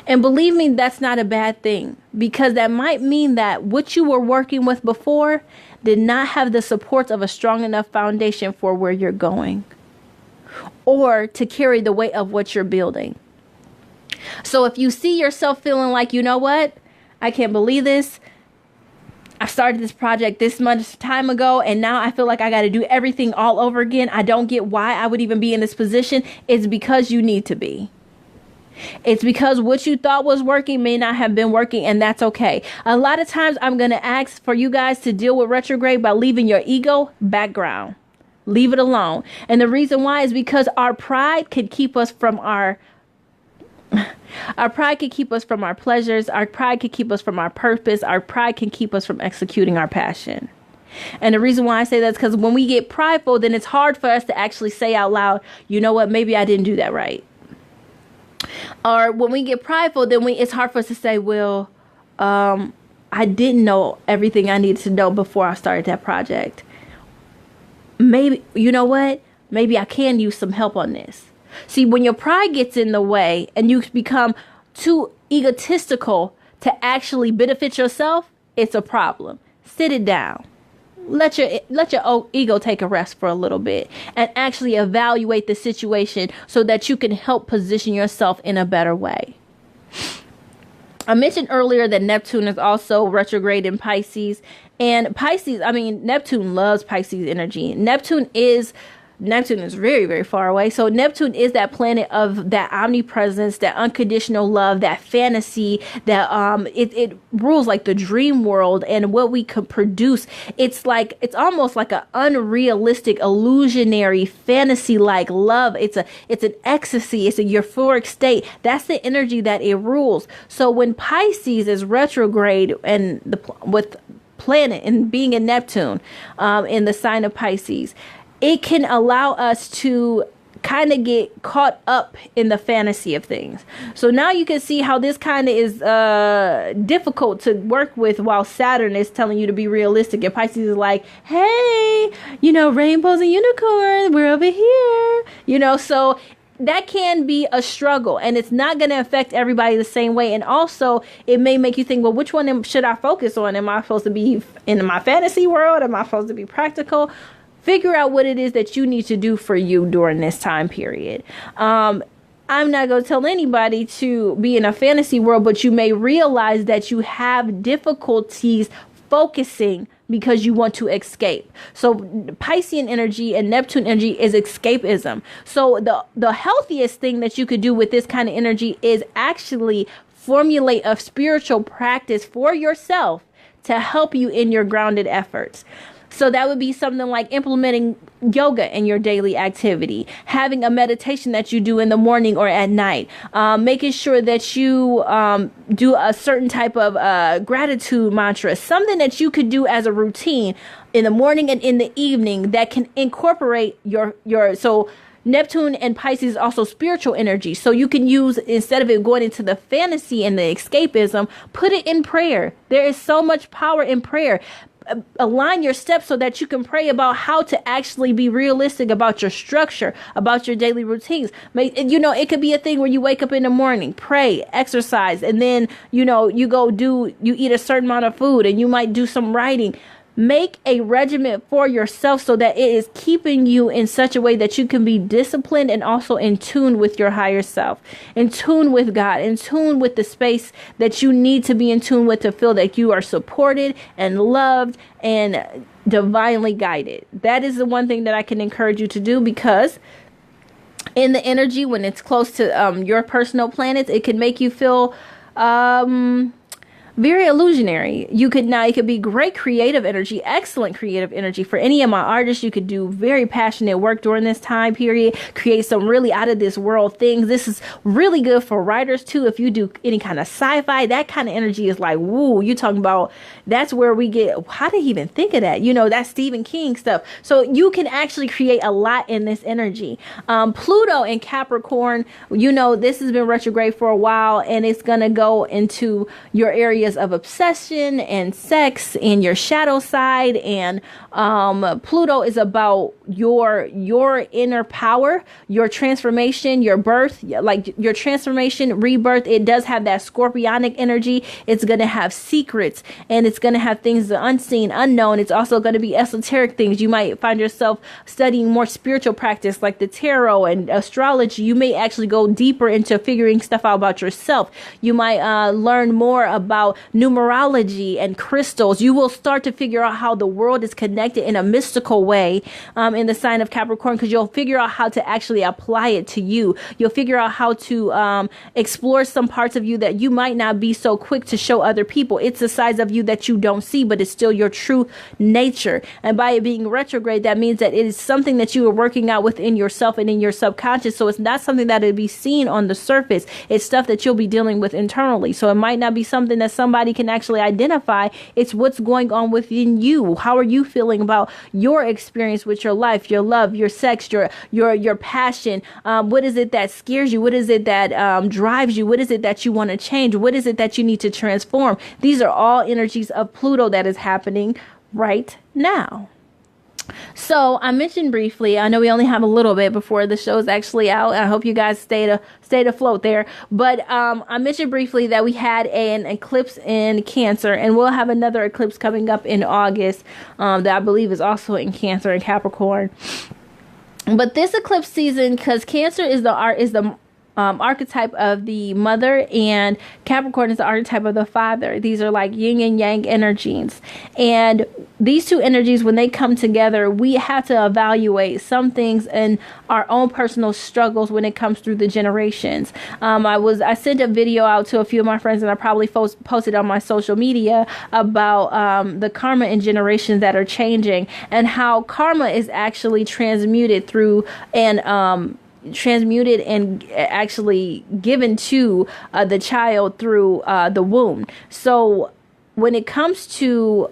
And believe me, that's not a bad thing, because that might mean that what you were working with before did not have the supports of a strong enough foundation for where you're going, or to carry the weight of what you're building. So if you see yourself feeling like, you know what? I can't believe this. I started this project this much time ago, and now I feel like I got to do everything all over again. I don't get why I would even be in this position. It's because you need to be. It's because what you thought was working may not have been working, and that's okay. A lot of times I'm going to ask for you guys to deal with retrograde by leaving your ego background. Leave it alone. And the reason why is because our pride could keep us from our pride can keep us from our pleasures. Our pride can keep us from our purpose. Our pride can keep us from executing our passion. And the reason why I say that is because when we get prideful, then it's hard for us to actually say out loud, you know what, maybe I didn't do that right. Or when we get prideful, then it's hard for us to say, well, I didn't know everything I needed to know before I started that project. Maybe, you know what, maybe I can use some help on this. See, when your pride gets in the way and you become too egotistical to actually benefit yourself, it's a problem. Sit it down. Let your ego take a rest for a little bit and actually evaluate the situation so that you can help position yourself in a better way. I mentioned earlier that Neptune is also retrograde in Pisces, and Neptune loves Pisces energy. Neptune is very, very far away. So Neptune is that planet of that omnipresence, that unconditional love, that fantasy, that it rules like the dream world and what we could produce. It's almost like an unrealistic, illusionary, fantasy-like love. It's an ecstasy. It's a euphoric state. That's the energy that it rules. So when Pisces is retrograde and with planet and being in Neptune, in the sign of Pisces, it can allow us to kind of get caught up in the fantasy of things. So now you can see how this kind of is difficult to work with, while Saturn is telling you to be realistic, and Pisces is like, hey, rainbows and unicorns, we're over here, so that can be a struggle, and it's not going to affect everybody the same way. And also it may make you think, well, which one should I focus on? Am I supposed to be in my fantasy world? Am I supposed to be practical? Figure out what it is that you need to do for you during this time period. I'm not going to tell anybody to be in a fantasy world, but you may realize that you have difficulties focusing because you want to escape. So Piscean energy and Neptune energy is escapism. So the healthiest thing that you could do with this kind of energy is actually formulate a spiritual practice for yourself to help you in your grounded efforts. So that would be something like implementing yoga in your daily activity, having a meditation that you do in the morning or at night, making sure that you do a certain type of gratitude mantra, something that you could do as a routine in the morning and in the evening that can incorporate so Neptune and Pisces is also spiritual energy. So you can use, instead of it going into the fantasy and the escapism, put it in prayer. There is so much power in prayer. Align your steps so that you can pray about how to actually be realistic about your structure, about your daily routines. It could be a thing where you wake up in the morning, pray, exercise, and then, you eat a certain amount of food, and you might do some writing. Make a regimen for yourself so that it is keeping you in such a way that you can be disciplined and also in tune with your higher self, in tune with God, in tune with the space that you need to be in tune with to feel that you are supported and loved and divinely guided. That is the one thing that I can encourage you to do, because in the energy, when it's close to your personal planets, it can make you feel very illusionary. It could be great creative energy, excellent creative energy. For any of my artists, you could do very passionate work during this time period, create some really out of this world things. This is really good for writers too. If you do any kind of sci-fi, that kind of energy is like, woo, you're talking about, that's where we get, how did he even think of that? That's Stephen King stuff. So you can actually create a lot in this energy. Pluto in Capricorn, this has been retrograde for a while, and it's going to go into your area of obsession and sex and your shadow side. And Pluto is about your inner power, your transformation, your birth, like your transformation, rebirth. It does have that scorpionic energy. It's going to have secrets, and it's going to have things unseen, unknown. It's also going to be esoteric things. You might find yourself studying more spiritual practice like the tarot and astrology. You may actually go deeper into figuring stuff out about yourself. You might learn more about numerology and crystals. You will start to figure out how the world is connected in a mystical way in the sign of Capricorn, because you'll figure out how to actually apply it to you. You'll figure out how to explore some parts of you that you might not be so quick to show other people. It's a size of you that you don't see, but it's still your true nature. And by it being retrograde, that means that it is something that you are working out within yourself and in your subconscious. So it's not something that will be seen on the surface. It's stuff that you'll be dealing with internally. So it might not be something that somebody can actually identify. It's what's going on within you. How are you feeling about your experience with your life, your love, your sex, your passion? What is it that scares you? What is it that drives you? What is it that you want to change? What is it that you need to transform? These are all energies of Pluto that is happening right now. So I mentioned briefly, I know we only have a little bit before the show is actually out. I hope you guys stayed afloat there. But I mentioned briefly that we had an eclipse in Cancer, and we'll have another eclipse coming up in August that I believe is also in Cancer and Capricorn. But this eclipse season, because Cancer is the archetype of the mother, and Capricorn is the archetype of the father. These are like yin and yang energies. And these two energies, when they come together, we have to evaluate some things in our own personal struggles when it comes through the generations. I sent a video out to a few of my friends, and I probably posted on my social media about the karma in generations that are changing, and how karma is actually transmuted and actually given to the child through the womb. So when it comes to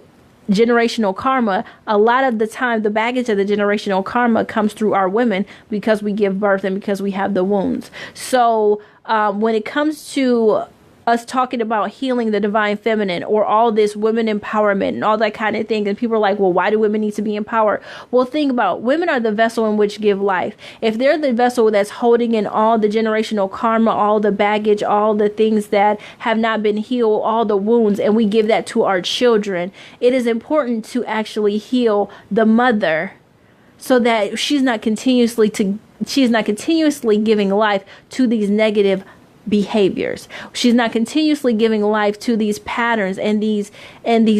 generational karma, a lot of the time the baggage of the generational karma comes through our women because we give birth and because we have the wounds. So when it comes to us talking about healing the divine feminine or all this women empowerment and all that kind of thing, and people are like, well, why do women need to be empowered? Well, think about, women are the vessel in which give life. If they're the vessel that's holding in all the generational karma, all the baggage, all the things that have not been healed, all the wounds, and we give that to our children, it is important to actually heal the mother so that she's not continuously giving life to these negative behaviors. She's not continuously giving life to these patterns and these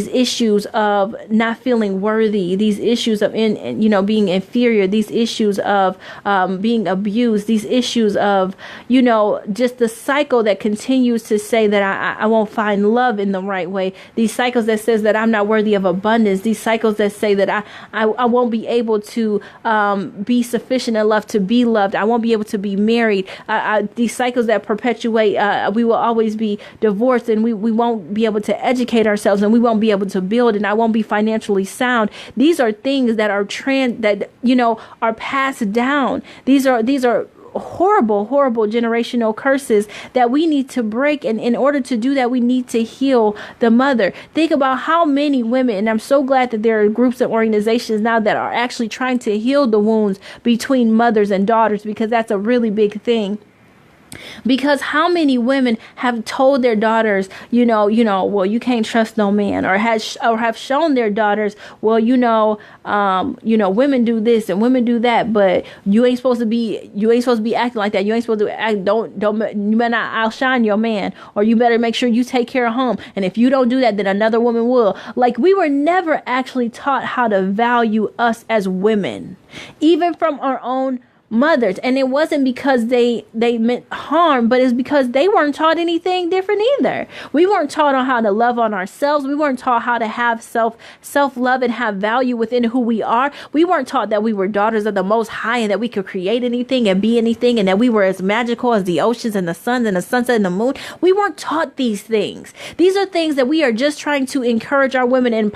issues of not feeling worthy, these issues of being inferior, these issues of being abused, these issues of just the cycle that continues to say that I won't find love in the right way, these cycles that says that I'm not worthy of abundance, these cycles that say that I won't be able to be sufficient enough to be loved, I won't be able to be married, these cycles that perpetuate we will always be divorced, and we won't be able to educate ourselves, and we won't be able to build, and I won't be financially sound. These are things that are are passed down. These are horrible generational curses that we need to break, and in order to do that, we need to heal the mother. Think about how many women, and I'm so glad that there are groups and organizations now that are actually trying to heal the wounds between mothers and daughters, because that's a really big thing. Because how many women have told their daughters, well, you can't trust no man, or have shown their daughters, well, women do this and women do that, but you ain't supposed to be acting like that. You ain't supposed to act. You better not outshine your man, or you better make sure you take care of home. And if you don't do that, then another woman will. Like, we were never actually taught how to value us as women, even from our own mothers. And it wasn't because they meant harm, but it's because they weren't taught anything different either. We weren't taught on how to love on ourselves. We weren't taught how to have self-love and have value within who we are. We weren't taught that we were daughters of the Most High and that we could create anything and be anything, and that we were as magical as the oceans and the suns and the sunset and the moon. We weren't taught these things. These are things that we are just trying to encourage our women and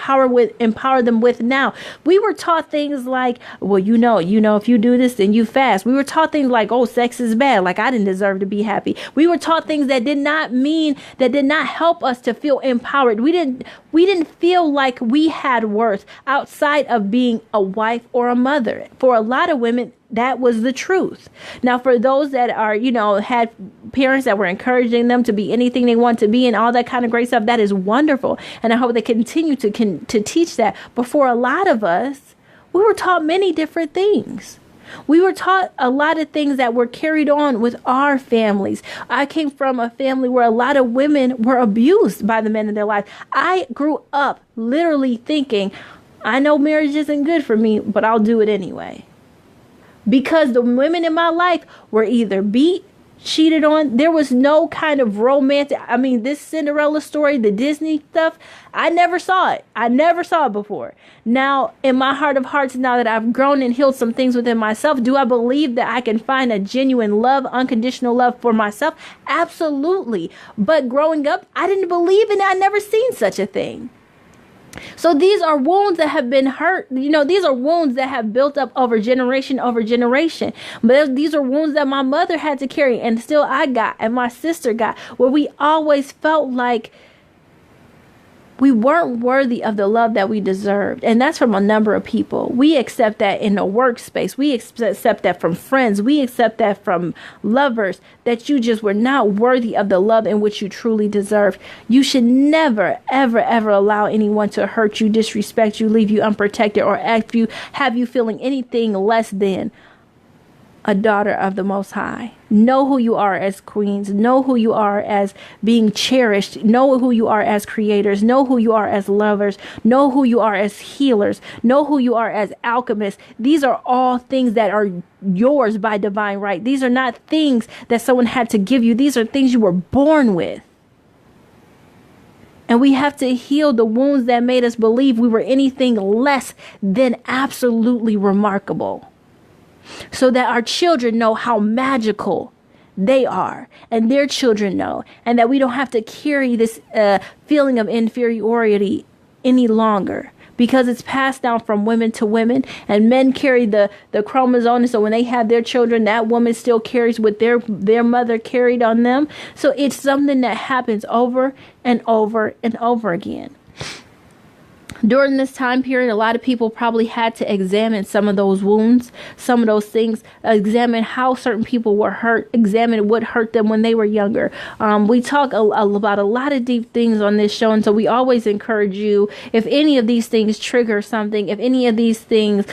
empower them with now. We were taught things like, well, if you do this, then you fast. We were taught things like, oh, sex is bad, like I didn't deserve to be happy. We were taught things that did not help us to feel empowered. We didn't feel like we had worth outside of being a wife or a mother. For a lot of women, that was the truth. Now, for those that are, had parents that were encouraging them to be anything they want to be and all that kind of great stuff, that is wonderful. And I hope they continue to teach that. But for a lot of us, we were taught many different things. We were taught a lot of things that were carried on with our families. I came from a family where a lot of women were abused by the men in their life. I grew up literally thinking, I know marriage isn't good for me, but I'll do it anyway. Because the women in my life were either beat, cheated on. There was no kind of romantic. This Cinderella story, the Disney stuff, I never saw it. I never saw it before. Now, in my heart of hearts, now that I've grown and healed some things within myself, do I believe that I can find a genuine love, unconditional love for myself? Absolutely. But growing up, I didn't believe in it. I never seen such a thing. So these are wounds that have been hurt. These are wounds that have built up over generation. But these are wounds that my mother had to carry, and still I got, and my sister got, where we always felt like we weren't worthy of the love that we deserved. And that's from a number of people. We accept that in the workspace. We accept that from friends. We accept that from lovers, that you just were not worthy of the love in which you truly deserved. You should never, ever, ever allow anyone to hurt you, disrespect you, leave you unprotected, or have you feeling anything less than a daughter of the Most High. Know who you are as queens. Know who you are as being cherished. Know who you are as creators. Know who you are as lovers. Know who you are as healers. Know who you are as alchemists. These are all things that are yours by divine right. These are not things that someone had to give you. These are things you were born with. And we have to heal the wounds that made us believe we were anything less than absolutely remarkable, so that our children know how magical they are, and their children know, and that we don't have to carry this feeling of inferiority any longer. because it's passed down from women to women, and men carry the chromosome. So when they have their children, that woman still carries what their mother carried on them. So it's something that happens over and over and over again. During this time period, a lot of people probably had to examine some of those wounds, some of those things, examine how certain people were hurt, examine what hurt them when they were younger. We talk about a lot of deep things on this show. And so we always encourage you, if any of these things trigger something, if any of these things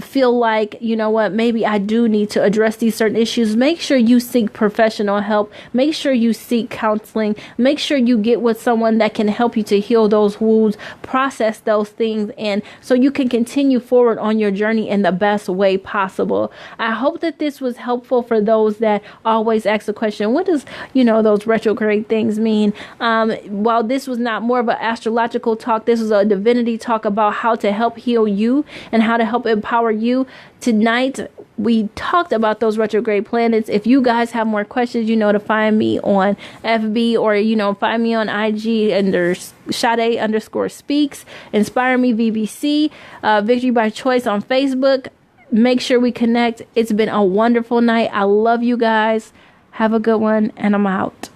feel like, you know what, maybe I do need to address these certain issues, make sure you seek professional help. Make sure you seek counseling. Make sure you get with someone that can help you to heal those wounds, process those things, and so you can continue forward on your journey in the best way possible. I hope that this was helpful for those that always ask the question, what does, those retrograde things mean? While this was not more of an astrological talk, this was a divinity talk about how to help heal you and how to help empower you. Tonight, we talked about those retrograde planets. If you guys have more questions, to find me on FB or, find me on IG under Sade_speaks, Inspire Me VBC, Victory by Choice on Facebook. Make sure we connect. It's been a wonderful night. I love you guys. Have a good one, and I'm out.